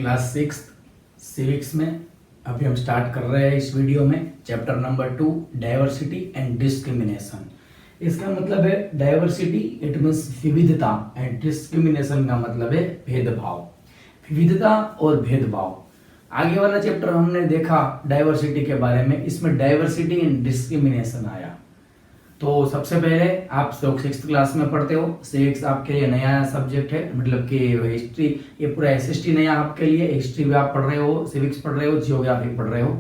Class 6 civics में अभी हम स्टार्ट कर रहे हैं इस वीडियो में chapter number 2 diversity and discrimination. इसका मतलब है डाइवर्सिटी इट मीन्स विविधता एंड डिस्क्रिमिनेशन का मतलब है भेदभाव, विविधता और भेदभाव। आगे वाला चैप्टर हमने देखा डाइवर्सिटी के बारे में, इसमें डाइवर्सिटी एंड डिस्क्रिमिनेशन आया। तो सबसे पहले आप लोग 6th क्लास में पढ़ते हो, सिविक्स आपके लिए नया सब्जेक्ट है, मतलब कि हिस्ट्री ये पूरा एसएसटी नया आपके लिए, हिस्ट्री भी आप पढ़ रहे हो, सिविक्स पढ़ रहे हो, जियोग्राफी पढ़ रहे हो।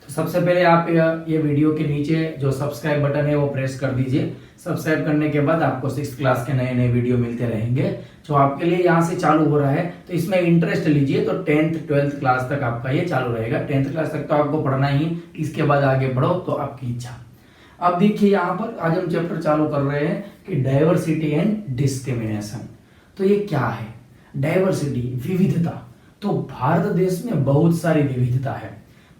तो सबसे पहले आप ये वीडियो के नीचे जो सब्सक्राइब बटन है वो प्रेस कर दीजिए। सब्सक्राइब करने के बाद आपको 6th क्लास के नए नए वीडियो मिलते रहेंगे जो आपके लिए यहाँ से चालू हो रहा है। तो इसमें इंटरेस्ट लीजिए तो 10th 12th क्लास तक आपका ये चालू रहेगा। 10th क्लास तक तो आपको पढ़ना ही, इसके बाद आगे बढ़ो तो आपकी इच्छा। अब देखिए यहाँ पर आज हम चैप्टर चालू कर रहे हैं कि डाइवर्सिटी एंड डिस्क्रिमिनेशन। तो ये क्या है? डाइवर्सिटी विविधता। तो भारत देश में बहुत सारी विविधता है।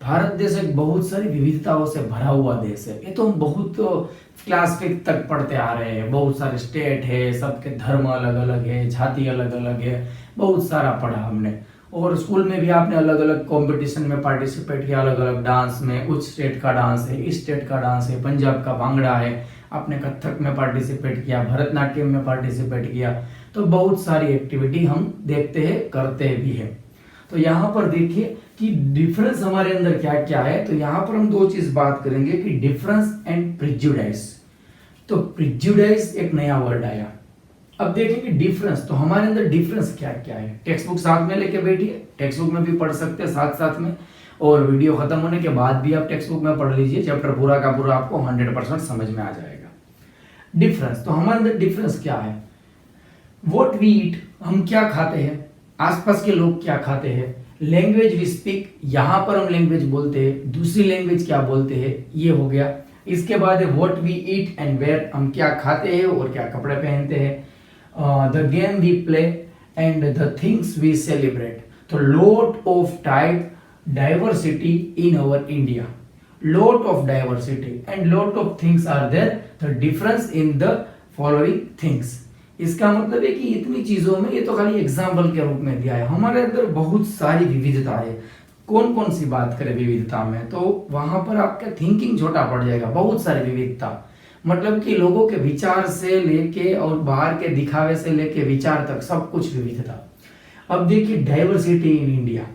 भारत देश एक बहुत सारी विविधताओं से भरा हुआ देश है। ये तो हम बहुत क्लास 5 तक पढ़ते आ रहे हैं। बहुत सारे स्टेट है, सबके धर्म अलग अलग है, जाति अलग अलग है, बहुत सारा पढ़ा हमने। और स्कूल में भी आपने अलग अलग कंपटीशन में पार्टिसिपेट किया, अलग अलग डांस में। उस स्टेट का डांस है, इस स्टेट का डांस है, पंजाब का भांगड़ा है, आपने कथक में पार्टिसिपेट किया, भरतनाट्यम में पार्टिसिपेट किया। तो बहुत सारी एक्टिविटी हम देखते हैं, करते भी हैं। तो यहाँ पर देखिए कि डिफरेंस हमारे अंदर क्या क्या है। तो यहाँ पर हम दो चीज बात करेंगे कि डिफरेंस एंड प्रिजुडाइज। तो प्रिजुडाइज एक नया वर्ड आया। अब देखेंगे डिफरेंस, तो हमारे अंदर डिफरेंस क्या क्या है। टेक्स्ट बुक साथ में लेके बैठिए, टेक्स्ट बुक में भी पढ़ सकते हैं साथ साथ में, और वीडियो खत्म होने के बाद भी आप टेक्स्ट बुक में पढ़ लीजिए। चैप्टर पूरा का पूरा आपको 100% समझ में आ जाएगा। डिफरेंस, तो हमारे अंदर डिफरेंस क्या है। व्हाट वी ईट, हम क्या खाते हैं, आसपास के लोग क्या खाते हैं। लैंग्वेज वी स्पीक, यहाँ पर हम लैंग्वेज बोलते हैं, दूसरी लैंग्वेज क्या बोलते हैं, ये हो गया। इसके बाद है what we eat and where, हम क्या खाते हैं और क्या कपड़े पहनते हैं। The game we play and the things we celebrate. So lot of type diversity in our India. Lot of diversity and lot of things are there. The difference in the following things. इसका मतलब है कि इतनी चीजों में, ये तो खाली एग्जाम्पल के रूप में दिया है, हमारे अंदर बहुत सारी विविधता है। कौन कौन सी बात करें विविधता में, तो वहां पर आपका थिंकिंग छोटा पड़ जाएगा। बहुत सारी विविधता मतलब कि लोगों के विचार से लेके और बाहर के दिखावे से लेके विचार तक सब कुछ विविधता। अब देखिए डाइवर्सिटी इन इंडिया,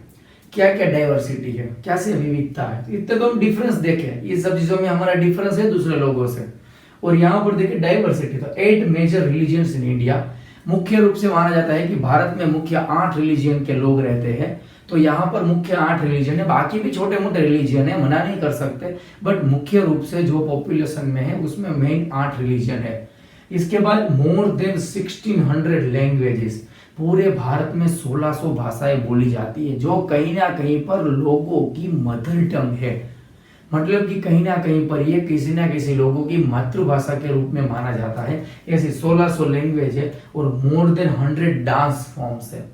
क्या क्या डाइवर्सिटी है, कैसे विविधता है। इतने तो हम डिफरेंस देखें, ये सब चीजों में हमारा डिफरेंस है दूसरे लोगों से। और यहाँ पर देखिए डाइवर्सिटी, तो 8 मेजर रिलीजियंस इन इंडिया। मुख्य रूप से माना जाता है कि भारत में मुख्य 8 रिलीजियन के लोग रहते हैं। तो यहाँ पर मुख्य 8 रिलीजन है, बाकी भी छोटे मोटे रिलीजन है, मना नहीं कर सकते, बट मुख्य रूप से जो पॉपुलेशन में है उसमें मेन 8 रिलीजन है। इसके बाद मोर देन 1600 लैंग्वेजेस, पूरे भारत में 1600 भाषाएं बोली जाती है, जो कहीं ना कहीं पर लोगों की मदर टंग है। मतलब कि कहीं ना कहीं पर ये किसी ना किसी लोगों की मातृभाषा के रूप में माना जाता है। ऐसी 1600 लैंग्वेज है और मोर देन 100 डांस फॉर्म्स है।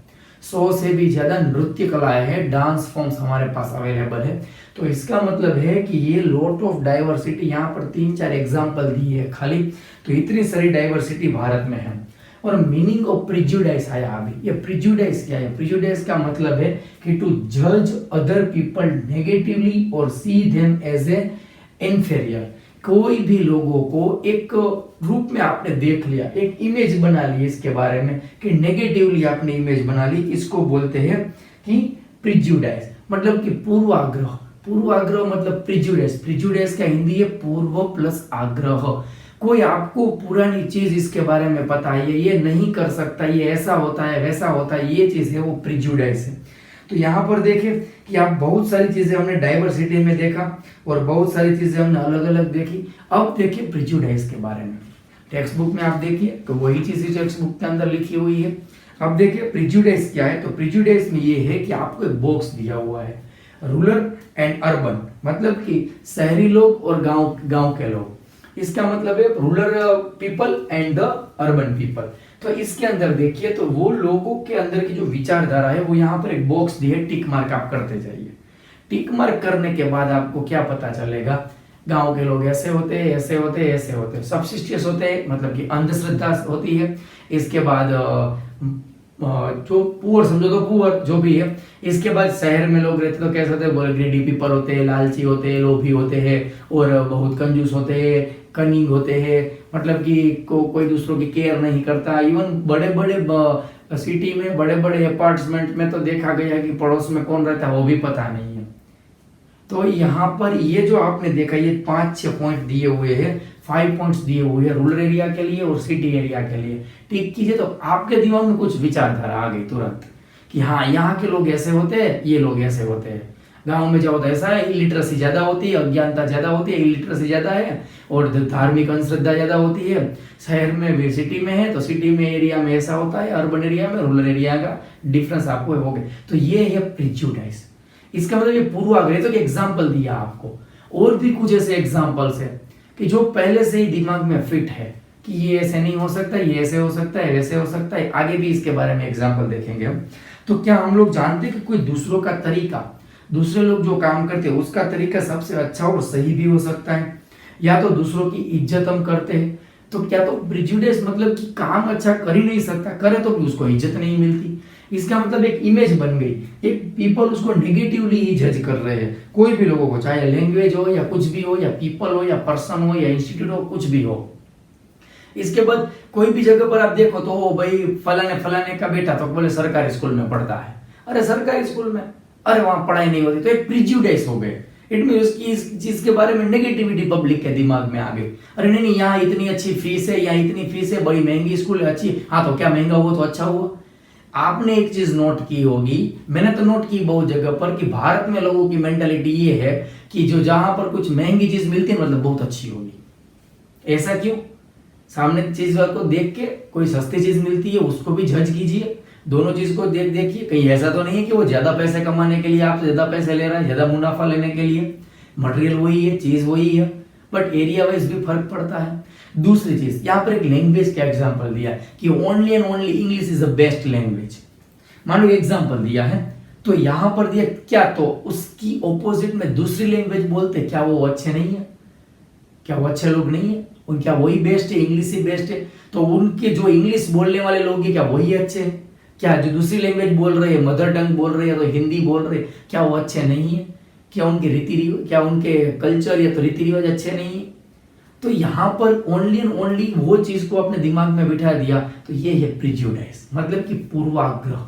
100 से भी ज्यादा नृत्य कलाएं हैं, डांस फॉर्म्स हमारे पास अवेलेबल है। तो इसका मतलब है कि ये लॉट ऑफ डाइवर्सिटी, यहाँ पर 3-4 एग्जांपल दी है खाली, तो इतनी सारी डाइवर्सिटी भारत में है। और मीनिंग ऑफ प्रिजुडाइज आया अभी। ये प्रिजुडाइज क्या है? प्रिजुडाइज का मतलब है कि टू जज अदर पीपल नेगेटिवली और see them as a inferior. कोई भी लोगों को एक रूप में आपने देख लिया, एक इमेज बना ली इसके बारे में कि नेगेटिवली आपने इमेज बना ली, इसको बोलते हैं कि प्रिजुडाइज, मतलब कि पूर्वाग्रह। पूर्वाग्रह मतलब प्रिजुडाइज। प्रिजुडाइज का हिंदी है पूर्व प्लस आग्रह। कोई आपको पुरानी चीज इसके बारे में पता है, ये नहीं कर सकता, ये ऐसा होता है वैसा होता है, ये चीज है वो प्रिजुडाइज है। तो यहाँ पर देखें कि आप बहुत सारी चीजें हमने डाइवर्सिटी में देखा और बहुत सारी चीजें हमने अलग अलग देखी। अब देखिए प्रिजुडाइज के बारे में, टेक्स्ट बुक में आप देखिए तो वही चीज टेक्स्ट बुक के अंदर लिखी हुई है। अब देखिए प्रिजुडाइज क्या है। तो प्रिजुडाइज में ये है कि आपको एक बॉक्स दिया हुआ है, रूरल एंड अर्बन, मतलब कि शहरी लोग और गांव के लोग। इसका मतलब है rural people and the urban people. तो इसके अंदर देखिए तो वो लोगों के अंदर की जो विचारधारा है वो यहाँ पर एक बॉक्स दी है, टिक मार्क आप करते जाइए। टिक मार्क करने के बाद आपको क्या पता चलेगा, गांव के लोग ऐसे होते हैं, ऐसे होते हैं, ऐसे होते हैं, सबसिस्टियस होते हैं, मतलब कि अंधश्रद्धा होती है। इसके बाद जो पुअर समझो तो पुअर जो भी है। इसके बाद शहर में लोग रहते तो कैसे होते हैं, ग्रीडी पीपल होते हैं, लालची होते हैं, लोभी होते हैं और बहुत कंजूस होते हैं, कनिंग होते हैं, मतलब कि कोई दूसरों की केयर नहीं करता। इवन बड़े बड़े सिटी में बड़े बड़े अपार्टमेंट में तो देखा गया कि पड़ोस में कौन रहता है वो भी पता नहीं है। तो यहाँ पर ये जो आपने देखा ये 5-6 पॉइंट दिए हुए हैं, 5 पॉइंट्स दिए हुए हैं रूरल एरिया के लिए और सिटी एरिया के लिए। ठीक कीजिए तो आपके दिमाग में कुछ विचारधारा आ गई तुरंत कि हाँ यहाँ के लोग ऐसे होते हैं, ये लोग ऐसे होते हैं। गांव में जाओ तो ऐसा है, इलिटरेसी ज्यादा होती है, अज्ञानता ज्यादा होती है, इलिटरेसी ज्यादा है और धार्मिक अंधश्रद्धा ज्यादा होती है। शहर में भी सिटी में है तो सिटी में एरिया में ऐसा होता है, अर्बन एरिया में रूरल एरिया का डिफरेंस आपको हो गया। तो ये है प्रिजुडाइज। इसका मतलब ये पूर्वाग्रह। तो एग्जाम्पल दिया आपको, और भी कुछ ऐसे एग्जाम्पल्स है कि जो पहले से ही दिमाग में फिट है कि ये ऐसे नहीं हो सकता, ये ऐसे हो सकता है, वैसे हो सकता है। आगे भी इसके बारे में एग्जाम्पल देखेंगे हम। तो क्या हम लोग जानते हैं कि कोई दूसरों का तरीका, दूसरे लोग जो काम करते हैं उसका तरीका सबसे अच्छा और सही भी हो सकता है, या तो दूसरों की इज्जत हम करते हैं। तो क्या तो प्रिजुडिस मतलब कि काम अच्छा कर ही नहीं सकता, करे तो भी उसको इज्जत नहीं मिलती। इसका मतलब एक इमेज बन गई, एक पीपल उसको नेगेटिवली ही जज कर रहे हैं कोई भी लोगों को, चाहे लैंग्वेज हो या कुछ भी हो, या पीपल हो या पर्सन हो या इंस्टीट्यूट हो, कुछ भी हो। इसके बाद कोई भी जगह पर आप देखो तो वो भाई फलाने फलाने का बेटा तो बोले सरकारी स्कूल में पढ़ता है, अरे सरकारी स्कूल में, अरे वहां पढ़ाई नहीं होती, तो एक प्रिजुडाइज हो गए। इट मीन उसकी इस चीज के बारे में नेगेटिविटी पब्लिक के दिमाग में आ गई। अरे नहीं यहाँ इतनी अच्छी फीस है, यहाँ इतनी फीस है, बड़ी महंगी स्कूल है, अच्छी, हाँ तो क्या महंगा हुआ तो अच्छा हुआ। आपने एक चीज नोट की होगी, मैंने तो नोट की बहुत जगह पर, कि भारत में लोगों की मेंटालिटी ये है कि जो जहां पर कुछ महंगी चीज मिलती है मतलब बहुत अच्छी होगी। ऐसा क्यों? सामने चीज को देख के कोई सस्ती चीज मिलती है उसको भी जज कीजिए, दोनों चीज को देखिए। कहीं ऐसा तो नहीं है कि वो ज्यादा पैसे कमाने के लिए आपसे ज्यादा पैसे ले रहा है, ज्यादा मुनाफा लेने के लिए। मटेरियल वही है, चीज वही है, बट एरिया वाइज भी फर्क पड़ता है। दूसरी चीज, यहाँ पर एक लैंग्वेज का एग्जांपल दिया कि only and only English is the best language. मान लो एग्जांपल दिया है तो यहाँ पर दिया क्या, तो उसकी ऑपोजिट में दूसरी लैंग्वेज बोलते, क्या वो अच्छे नहीं है? क्या वो अच्छे लोग नहीं है? उन क्या वही बेस्ट है, इंग्लिश ही बेस्ट है? तो उनके जो इंग्लिश बोलने वाले लोग हैं क्या वही अच्छे हैं? क्या जो दूसरी लैंग्वेज बोल रहे हैं, मदर टंग बोल रहे हैं तो हिंदी बोल रहे हैं, क्या वो अच्छे नहीं है? क्या उनके रीति रिवाज, क्या उनके कल्चर या तो रीति रिवाज अच्छे नहीं है? तो यहाँ पर ओनली एंड ओनली वो चीज को अपने दिमाग में बिठा दिया, तो ये है प्रिजुडाइज, मतलब कि पूर्वाग्रह।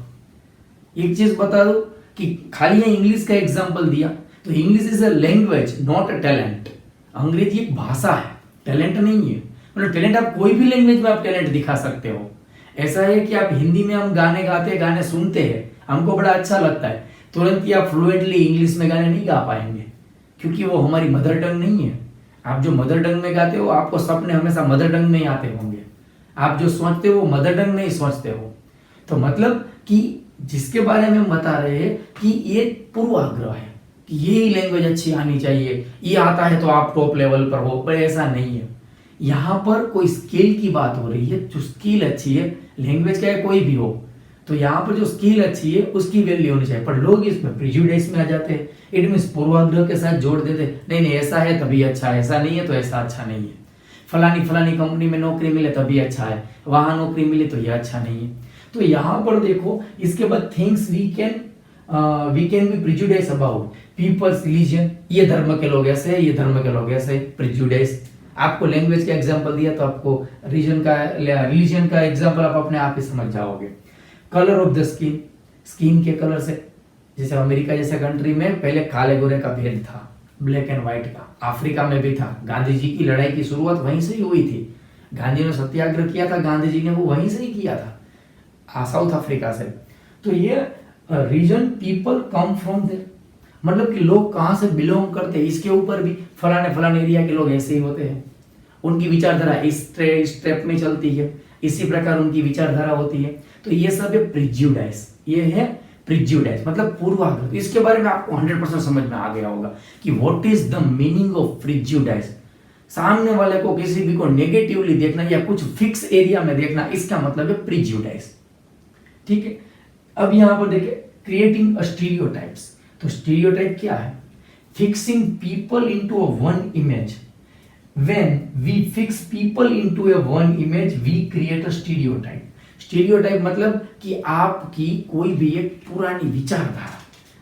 एक चीज बता दो कि खाली है इंग्लिश का एग्जांपल दिया, तो English is a language not a talent. अंग्रेजी एक भाषा है, टैलेंट नहीं है। मतलब टैलेंट आप कोई भी लैंग्वेज में आप टैलेंट दिखा सकते हो। ऐसा है कि आप हिंदी में हम गाने गाते, गाने सुनते हैं, हमको बड़ा अच्छा लगता है, तुरंत ही आप फ्लुएंटली इंग्लिश में गाने नहीं गा पाएंगे क्योंकि वो हमारी मदर टंग नहीं है। आप जो मदर टंग में गाते हो आपको सपने हमेशा मदर टंग में ही आते होंगे, आप जो सोचते हो वो मदर टंग में ही सोचते हो। तो मतलब कि जिसके बारे में हम बता रहे हैं कि ये पूर्वाग्रह है कि ये लैंग्वेज अच्छी आनी चाहिए, ये आता है तो आप टॉप लेवल पर हो, पर ऐसा नहीं है। यहाँ पर कोई स्किल की बात हो रही है, जो स्किल अच्छी है, लैंग्वेज क्या है कोई भी हो, तो यहाँ पर जो स्किल अच्छी है उसकी वैल्यू होनी चाहिए। पर लोग इसमें प्रिजुडाइज में आ जाते हैं, इट मींस पूर्वाग्रह के साथ जोड़ देते, नहीं नहीं ऐसा है तभी अच्छा है, ऐसा नहीं है तो ऐसा अच्छा नहीं है। फलानी फलानी कंपनी में नौकरी मिले तभी अच्छा है, वहां नौकरी मिले तो यह अच्छा नहीं है। तो यहाँ पर देखो, इसके बाद things we can be prejudice about people's religion, ये धर्म के लोग ऐसे है, ये धर्म के लोग ऐसे, प्रिजुडाइज। आपको लैंग्वेज का एग्जांपल दिया तो आपको रिलीजन का एग्जांपल आप अपने आप ही समझ जाओगे। Colour of the skin, skin के कलर से, जैसे अमेरिका जैसे कंट्री में पहले काले गोरे का भेद था, ब्लैक एंड व्हाइट का, अफ्रीका में भी था। गांधी जी की लड़ाई की शुरुआत वहीं से ही हुई थी, गांधी ने सत्याग्रह किया था, गांधी जी ने वो वहीं से ही किया था, साउथ अफ्रीका से। तो ये region people come from there, मतलब कि लोग कहाँ से बिलोंग करते हैं, इसके ऊपर भी फलाने फलाने एरिया के लोग ऐसे ही होते हैं, उनकी विचारधारा इस स्टेप में चलती है, इसी प्रकार उनकी विचारधारा होती है। तो ये सब है प्रिजुडाइज, ये है प्रिजुडाइज मतलब पूर्वाग्रह। इसके बारे में आपको 100% समझ में आ गया होगा कि what is the meaning of prejudice. सामने वाले को किसी भी को नेगेटिवली देखना या कुछ फिक्स एरिया में देखना, इसका मतलब है प्रिजुडाइज। ठीक है, अब यहां पर देखिए क्रिएटिंग अ स्टीरियोटाइप्स। तो स्टीरियोटाइप क्या है? Fixing people into a one image. When we fix people into a one image, we create a stereotype. Stereotype मतलब कि आपकी कोई भी एक पुरानी विचारधारा,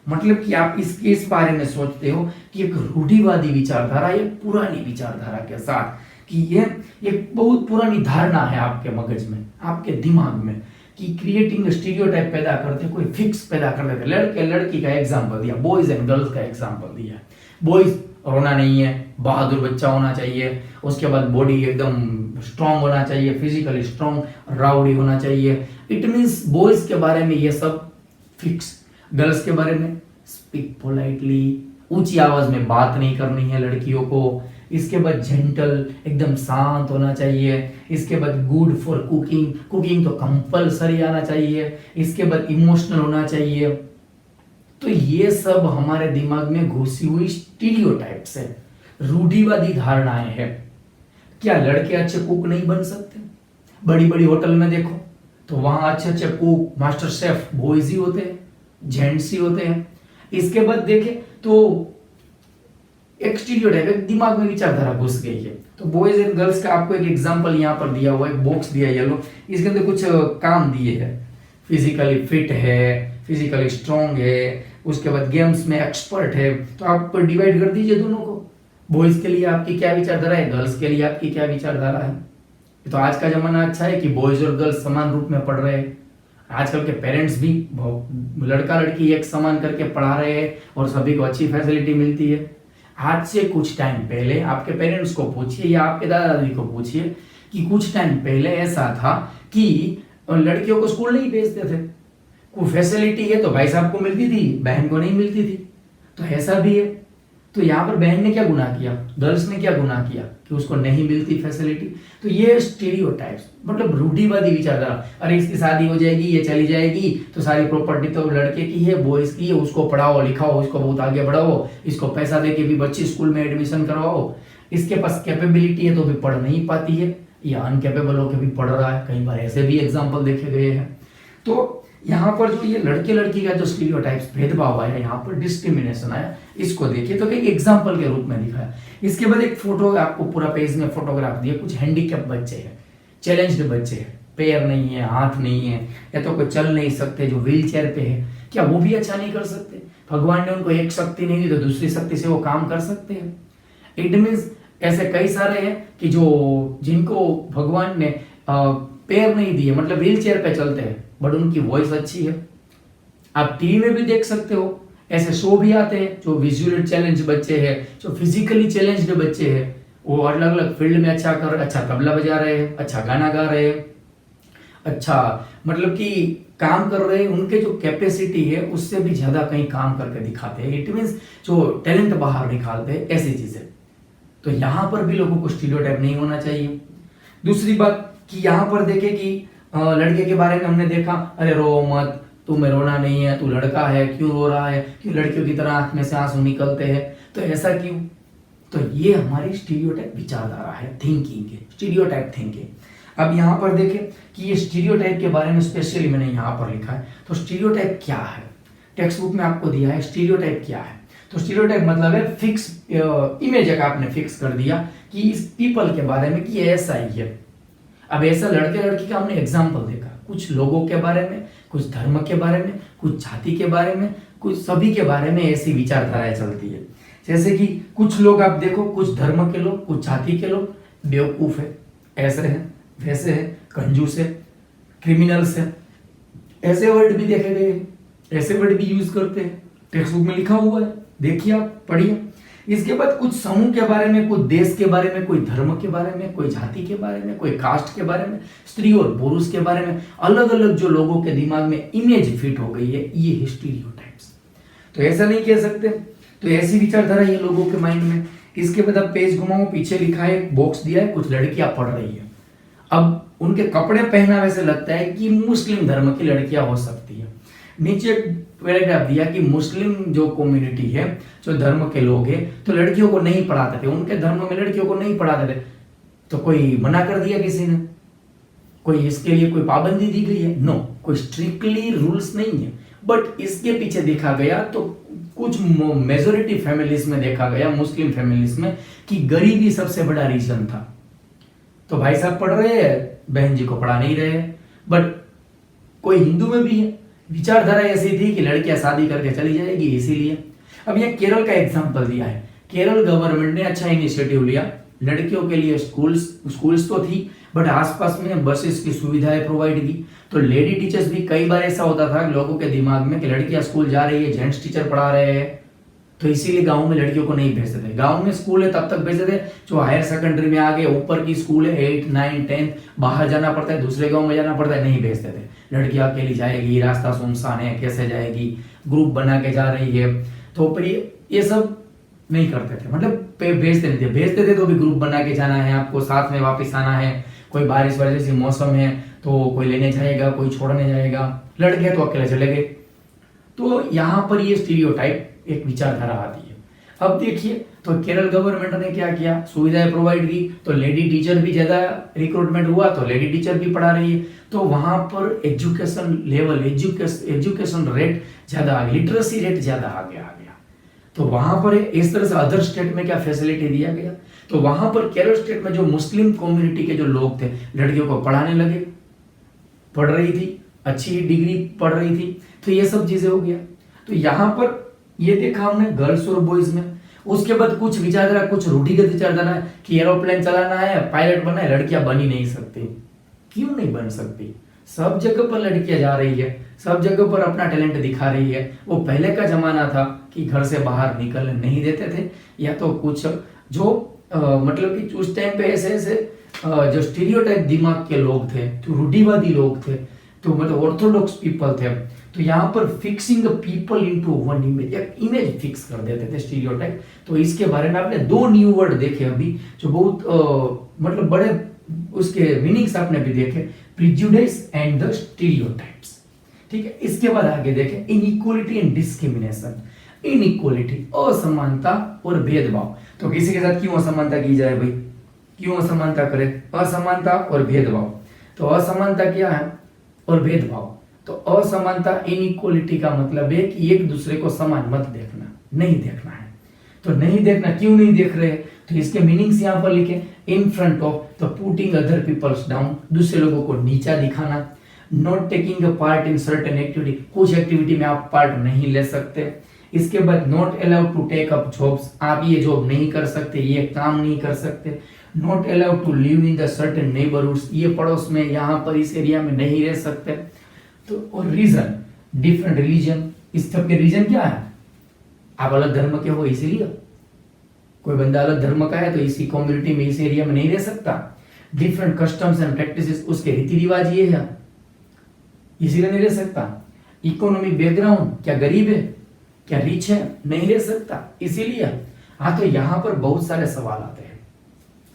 मतलब कि आप इस बारे में सोचते हो कि एक रूढ़िवादी विचारधारा या पुरानी विचारधारा के साथ कि ये एक बहुत पुरानी धारणा है आपके मगज में, आपके दिमाग में, कि क्रिएटिंग स्टीरियोटाइप पैदा करते, कोई फिक्स पैदा कर देते। लड़के लड़की का एग्जांपल दिया, बॉयज एंड गर्ल्स का एग्जांपल दिया। बॉयज रोना नहीं है, बहादुर बच्चा होना चाहिए, उसके बाद बॉडी एकदम स्ट्रांग होना चाहिए, फिजिकली स्ट्रांग, राउडी होना चाहिए। इट मीन्स बॉयज के बारे में ये सब फिक्स। गर्ल्स के बारे में स्पीक पोलाइटली, ऊंची आवाज में बात नहीं करनी है लड़कियों को। इसके बाद जेंटल, एकदम शांत होना चाहिए। इसके बाद गुड फॉर कुकिंग, कुकिंग तो कंपलसरी आना चाहिए। इसके बाद इमोशनल होना चाहिए। तो ये सब हमारे दिमाग में घुसी हुई स्टीरियोटाइप्स है, रूढ़िवादी धारणाएं हैं। क्या लड़के अच्छे कुक नहीं बन सकते? बड़ी बड़ी होटल में देखो तो वहां अच्छे अच्छे कुक, मास्टर शेफ बॉयज ही होते हैं, जेंट्स ही होते हैं। इसके बाद देखें तो एक स्टीरियोटाइप, एक दिमाग में विचारधारा घुस गई है। तो बॉयज एंड गर्ल्स का आपको एक एग्जांपल यहाँ पर दिया हुआ है, एक बॉक्स दिया है येलो, इसके अंदर कुछ काम दिए हैं। फिजिकली फिट है, फिजिकली स्ट्रांग है, उसके बाद गेम्स में एक्सपर्ट है। तो आप डिवाइड कर दीजिए दोनों को, बॉयज के लिए आपकी क्या विचारधारा है, गर्ल्स के लिए आपकी क्या विचारधारा है। तो आज का जमाना अच्छा है कि बॉयज और गर्ल्स समान रूप में पढ़ रहे हैं। आजकल के पेरेंट्स भी लड़का लड़की एक समान करके पढ़ा रहे हैं और सभी को अच्छी फैसिलिटी मिलती है। आज से कुछ टाइम पहले आपके पेरेंट्स को पूछिए या आपके दादा दादी को पूछिए कि कुछ टाइम पहले ऐसा था कि लड़कियों को स्कूल नहीं भेजते थे। कोई फैसिलिटी है तो भाई साहब को मिलती थी, बहन को नहीं मिलती थी। तो ऐसा भी है। तो यहाँ पर बहन ने क्या गुनाह किया, गर्ल्स ने क्या गुनाह किया कि उसको नहीं मिलती फैसिलिटी। तो ये स्टीरियोटाइप्स मतलब रूढ़िवादी विचारधारा। अरे इसकी शादी हो जाएगी, ये चली जाएगी तो सारी प्रॉपर्टी तो लड़के की है, बॉयज की है, उसको पढ़ाओ लिखाओ, इसको बहुत आगे बढ़ाओ, इसको पैसा देके भी बच्ची स्कूल में एडमिशन करवाओ। इसके पास कैपेबिलिटी है तो भी पढ़ नहीं पाती है, या अनकेपेबल होकर भी पढ़ रहा है। कई बार ऐसे भी एग्जाम्पल देखे गए हैं। तो यहाँ पर जो ये लड़के लड़की का जो स्टीरियोटाइप्स भेदभाव आया, यहाँ पर डिस्क्रिमिनेशन आया, इसको देखिए तो एक एग्जाम्पल के रूप में दिखाया। इसके बाद एक फोटो आपको पूरा पेज में फोटोग्राफ दिया, कुछ हैंडीकैप बच्चे हैं, चैलेंज्ड बच्चे हैं, पैर नहीं है, हाथ नहीं है, या तो कोई चल नहीं सकते, जो व्हील चेयर पे है, क्या वो भी अच्छा नहीं कर सकते? भगवान ने उनको एक शक्ति नहीं दी तो दूसरी शक्ति से वो काम कर सकते हैं। इट मीन्स ऐसे कई सारे हैं कि जो जिनको भगवान ने पैर नहीं दिए, मतलब व्हील चेयर पे चलते हैं, बट उनकी वॉइस अच्छी है। आप टीवी में भी देख सकते हो, ऐसे शो भी आते हैं जो विजुअल चैलेंज बच्चे हैं, जो फिजिकली चैलेंज्ड बच्चे हैं, वो अलग अलग फील्ड में अच्छा तबला बजा रहे हैं, अच्छा गाना गा रहे हैं, अच्छा मतलब कि काम कर रहे हैं। उनके जो कैपेसिटी है उससे भी ज्यादा कहीं काम करके दिखाते हैं। इट मीन्स जो टैलेंट बाहर निकालते हैं, ऐसी चीजें। तो यहाँ पर भी लोगों को स्टीरियोटाइप नहीं होना चाहिए। दूसरी बात कि यहाँ पर देखे कि लड़के के बारे में हमने देखा, अरे रो मत, तुम्हें रोना नहीं है, तू लड़का है, क्यों रो रहा है, क्यों लड़कियों की तरह आंख में से आंसू निकलते हैं, तो ऐसा क्यों? तो ये हमारी स्टीरियोटाइप विचारधारा है, थिंकिंग है, स्टीरियोटाइप थिंकिंग। अब यहाँ पर देखें कि ये स्टीरियोटाइप के बारे में स्पेशली मैंने यहाँ पर लिखा है। तो स्टीरियोटाइप क्या है, टेक्स्ट बुक में आपको दिया है स्टीरियोटाइप क्या है। तो स्टीरियोटाइप मतलब है फिक्स इमेज एक आपने फिक्स कर दिया कि इस पीपल के बारे में कि ऐसा ही है। अब ऐसा लड़के लड़की का हमने एग्जाम्पल देखा, कुछ लोगों के बारे में, कुछ धर्म के बारे में, कुछ जाति के बारे में, कुछ सभी के बारे में ऐसी विचारधाराएं चलती है। जैसे कि कुछ लोग आप देखो, कुछ धर्म के लोग, कुछ जाति के लोग बेवकूफ है, ऐसे हैं, वैसे है, कंजूस है, क्रिमिनल्स है, ऐसे वर्ड भी देखे गए, ऐसे वर्ड भी यूज करते हैं, टेक्स्ट बुक में लिखा हुआ है, देखिए आप पढ़िए। इसके बाद कुछ समूह के बारे में, कोई देश के बारे में, कोई धर्म के बारे में, कोई जाति के बारे में, कोई कास्ट के बारे में, स्त्री और पुरुष के बारे में, अलग अलग जो लोगों के दिमाग में इमेज फिट हो गई है, ये है स्टीरियोटाइप्स। तो ऐसा नहीं कह सकते, तो ऐसी विचारधारा ये लोगों के माइंड में। इसके बाद अब पेज घुमाओ, पीछे लिखा है, बॉक्स दिया है, कुछ लड़कियां पढ़ रही है। अब उनके कपड़े पहनावे से लगता है कि मुस्लिम धर्म की लड़कियां हो सकती है। नीचे पैराग्राफ दिया कि मुस्लिम जो कम्युनिटी है, जो धर्म के लोग हैं, तो लड़कियों को नहीं पढ़ाते थे, उनके धर्म में लड़कियों को नहीं पढ़ाते थे। तो कोई मना कर दिया किसी ने, कोई इसके लिए कोई पाबंदी दी गई है? नो, कोई स्ट्रिक्टली रूल्स नहीं है। बट इसके पीछे देखा गया तो कुछ मेजोरिटी फैमिलीज में देखा गया, मुस्लिम फैमिलीज में, कि गरीबी सबसे बड़ा रीजन था। तो भाई साहब पढ़ रहे हैं, बहन जी को पढ़ा नहीं रहे, बट कोई हिंदू में भी है, विचारधारा ऐसी थी कि लड़कियां शादी करके चली जाएगी, इसीलिए। अब ये केरल का एग्जाम्पल दिया है। केरल गवर्नमेंट ने अच्छा इनिशिएटिव लिया, लड़कियों के लिए स्कूल्स तो थी, बट आसपास में बसेस की सुविधाएं प्रोवाइड की। तो लेडी टीचर्स भी, कई बार ऐसा होता था लोगों के दिमाग में कि लड़कियां स्कूल जा रही है, जेंट्स टीचर पढ़ा रहे हैं, तो इसीलिए गांव में लड़कियों को नहीं भेजते थे। गांव में स्कूल है तब तक भेजते थे, जो हायर सेकेंडरी में आ गए, ऊपर की स्कूल है 8, 9, 10, बाहर जाना पड़ता है, दूसरे गांव में जाना पड़ता है, नहीं भेजते थे। लड़कियां अकेली जाएगी, रास्ता सुनसान है, कैसे जाएगी, ग्रुप बना के जा रही है, तो फिर ये सब नहीं करते थे, मतलब भेजते नहीं थे। भेजते थे तो भी ग्रुप बना के जाना है, आपको साथ में वापस आना है, कोई बारिश जैसी मौसम है तो कोई लेने जाएगा, कोई छोड़ने जाएगा, लड़के तो अकेले चले गए। तो यहाँ पर ये स्टीरियोटाइप एक विचारधारा आती है। अब देखिए, तो केरल गवर्नमेंट ने क्या किया, सुविधाएं प्रोवाइड की, तो लेडी टीचर भी ज्यादा रिक्रूटमेंट हुआ, तो लेडी टीचर भी पढ़ा रही है, तो वहां पर एजुकेशन लेवल, एजुकेशन रेट ज्यादा आ गया, लिटरेसी रेट ज्यादा आ गया। तो वहां पर इस तरह से अदर स्टेट में क्या फैसिलिटी दिया गया, तो वहां पर केरल स्टेट में जो मुस्लिम कम्युनिटी के जो लोग थे, लड़कियों को पढ़ाने लगे, पढ़ रही थी, अच्छी डिग्री पढ़ रही थी, तो ये सब चीजें हो गया। तो यहाँ पर ये देखा हमने गर्ल्स और बॉयज में। उसके बाद कुछ विचारधारा, कुछ रूढ़िगत विचारधारा है कि एरोप्लेन चलाना है, पायलट बनना है, लड़कियां बन ही नहीं सकती। क्यों नहीं बन सकती? सब जगह पर लड़कियां जा रही है, सब जगह पर अपना टैलेंट दिखा रही है। वो पहले का जमाना था कि घर से बाहर निकलने नहीं देते थे, या तो कुछ जो मतलब कि उस टाइम पे ऐसे जो स्टीरियोटाइप दिमाग के लोग थे, जो रूढ़िवादी लोग थे, तो मतलब ऑर्थोडॉक्स पीपल थे, तो यहाँ पर fixing people into one image, एक इमेज फिक्स कर देते थे, स्टीरियोटाइप। तो इसके बारे में आपने 2 न्यू वर्ड देखे अभी, जो बहुत मतलब बड़े उसके मीनिंग्स आपने भी देखे, प्रिजुडिस एंड द स्टीरियोटाइप्स। ठीक है, इसके बाद आगे देखें इनइक्वालिटी एंड डिस्क्रिमिनेशन। इनइक्वालिटी, असमानता और भेदभाव। तो किसी के साथ क्यों असमानता की जाए भाई, क्यों असमानता करे? असमानता और भेदभाव। तो असमानता क्या है और भेदभाव? तो असमानता, इनइक्वालिटी का मतलब है कि एक दूसरे को समान मत देखना, नहीं देखना है। तो नहीं देखना, क्यों नहीं देख रहे? तो इसके मीनिंग्स यहाँ पर लिखे, इन फ्रंट ऑफ, तो पुटिंग अदर पीपल्स डाउन, दूसरे लोगों को नीचा दिखाना। Not taking a part in certain activity, कुछ एक्टिविटी में आप पार्ट नहीं ले सकते। इसके बाद not allowed to take up jobs, आप ये जॉब नहीं कर सकते, ये काम नहीं कर सकते। Not allowed to live in the certain neighbourhoods, ये पड़ोस में, यहाँ पर इस एरिया में नहीं रह सकते। तो और रीजन, डिफरेंट रिलीजन, इस सबके रीजन क्या है? आप अलग धर्म के हो इसीलिए, कोई बंदा अलग धर्म का है तो इसी कम्युनिटी में, इस एरिया में नहीं रह सकता। डिफरेंट कस्टम्स एंड प्रैक्टिसेस, उसके रीति रिवाज ये है, इसीलिए नहीं रह सकता। इकोनॉमिक बैकग्राउंड, क्या गरीब है, क्या रिच है, नहीं रह सकता इसीलिए। हाँ, तो यहाँ पर बहुत सारे सवाल आते हैं।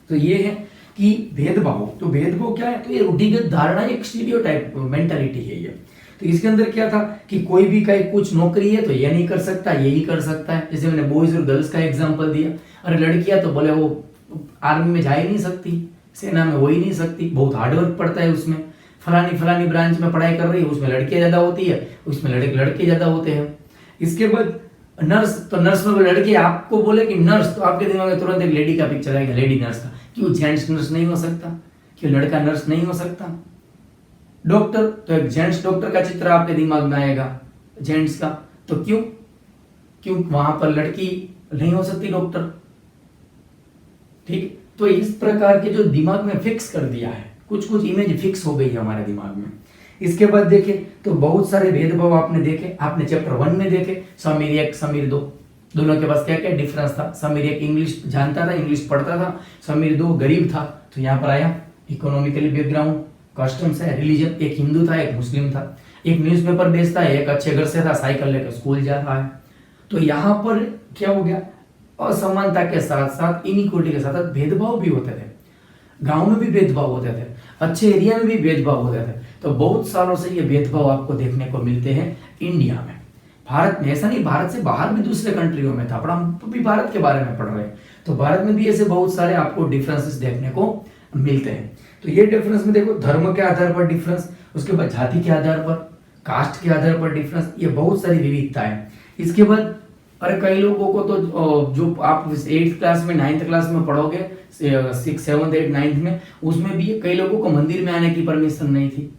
तो ये है कि भेदभाव, तो भेदभाव क्या है? तो ये रूढ़िगत धारणा, एक स्टीरियोटाइप मेंटालिटी है ये। तो इसके अंदर क्या था कि कोई भी कहीं कुछ नौकरी है तो ये नहीं कर सकता, यही कर सकता है। जैसे मैंने बॉयज और गर्ल्स का एग्जांपल दिया। अरे लड़कियां तो बोले वो आर्मी में जा ही नहीं सकती, सेना में हो ही नहीं सकती, बहुत हार्डवर्क पड़ता है उसमें, फलानी ब्रांच में पढ़ाई कर रही है, उसमें लड़कियां ज्यादा होती है, उसमें लड़के ज्यादा होते हैं। इसके बाद नर्स, तो नर्स में लड़की, आपको बोले कि नर्स, तो आपके दिमाग में तुरंत एक लेडी का पिक्चर आएगा, लेडी नर्स का। क्यों जेंट्स नर्स नहीं हो सकता? क्यों लड़का नर्स नहीं हो सकता? डॉक्टर, तो एक जेंट्स डॉक्टर का चित्र आपके दिमाग में आएगा, जेंट्स का। तो क्यों वहां पर लड़की नहीं हो सकती डॉक्टर? ठीक, तो इस प्रकार के जो दिमाग में फिक्स कर दिया है, कुछ इमेज फिक्स हो गई है हमारे दिमाग में। इसके बाद देखे तो बहुत सारे भेदभाव आपने देखे, आपने चैप्टर 1 में देखे, समीर 1 समीर 2, दोनों के पास क्या क्या डिफरेंस था। समीर 1 इंग्लिश जानता था, इंग्लिश पढ़ता था, समीर 2 गरीब था। तो यहाँ पर आया इकोनॉमिकली बैकग्राउंड, कस्टम्स है, रिलीजन, एक हिंदू था, एक मुस्लिम था, एक न्यूज़पेपर बेचता है, एक अच्छे घर से था, साइकिल लेकर स्कूल जा रहा है। तो यहाँ पर क्या हो गया, असमानता के साथ साथ इनइक्वालिटी के साथ साथ भेदभाव भी होते थे। गांव में भी भेदभाव होते थे, अच्छे एरिया में भी भेदभाव होते थे। तो बहुत सालों से ये भेदभाव आपको देखने को मिलते हैं इंडिया में। भारत में ऐसा नहीं, भारत से बाहर भी दूसरे कंट्रियों में था, पर हम भी भारत के बारे में पढ़ रहे हैं। तो भारत में भी ऐसे बहुत सारे आपको डिफरेंसेस देखने को मिलते हैं। तो ये डिफरेंस में देखो, धर्म के आधार पर डिफरेंस, उसके बाद जाति के आधार पर, कास्ट के आधार पर डिफरेंस, ये बहुत सारी विविधता है। इसके बाद अरे कई लोगों को तो जो आप 8th क्लास में 9th क्लास में पढ़ोगे, 6, 7, 8, 9th में, उसमें भी कई लोगों को मंदिर में आने की परमिशन नहीं थी।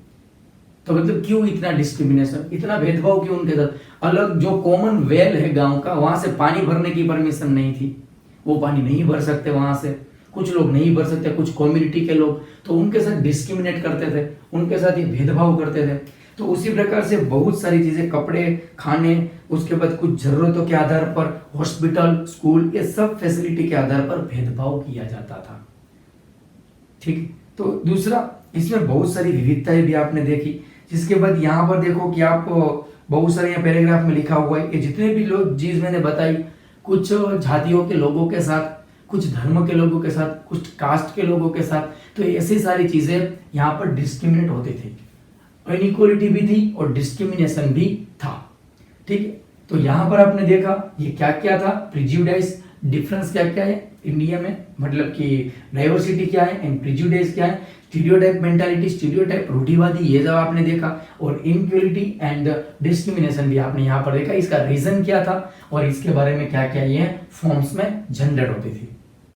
तो मतलब क्यों इतना डिस्क्रिमिनेशन, इतना भेदभाव क्यों उनके साथ? अलग जो कॉमन वेल है गांव का, वहां से पानी भरने की परमिशन नहीं थी, वो पानी नहीं भर सकते वहां से, कुछ लोग नहीं भर सकते, कुछ कम्युनिटी के लोग, तो उनके साथ डिस्क्रिमिनेट करते थे, उनके साथ ये भेदभाव करते थे। तो उसी प्रकार से बहुत सारी चीजें, कपड़े, खाने, उसके बाद कुछ जरूरतों के आधार पर हॉस्पिटल, स्कूल, ये सब फैसिलिटी के आधार पर भेदभाव किया जाता था। ठीक। तो दूसरा, इसमें बहुत सारी विविधताएं भी आपने देखी। जिसके बाद यहाँ पर देखो कि आप बहुत सारे यहाँ पैराग्राफ में लिखा हुआ है कि जितने भी लोग चीज मैंने बताई, कुछ जातियों के लोगों के साथ, कुछ धर्म के लोगों के साथ, कुछ कास्ट के लोगों के साथ, तो ऐसी सारी चीजें यहाँ पर डिस्क्रिमिनेट होती थी, इनइक्वालिटी भी थी और डिस्क्रिमिनेशन भी था। ठीक है। तो यहाँ पर आपने देखा ये क्या क्या था, प्रिजुडाइज, डिफरेंस क्या क्या है इंडिया में, मतलब कि डाइवर्सिटी क्या है एंड प्रिजुडाइज क्या है, स्टीरियोटाइप मेंटालिटी, स्टीरियोटाइप रूढ़िवादी, ये सब आपने देखा, और इनइक्वालिटी एंड डिस्क्रिमिनेशन भी आपने यहाँ पर देखा, इसका रीजन क्या था और इसके बारे में क्या क्या ये फॉर्म्स में जनरेट होती थी।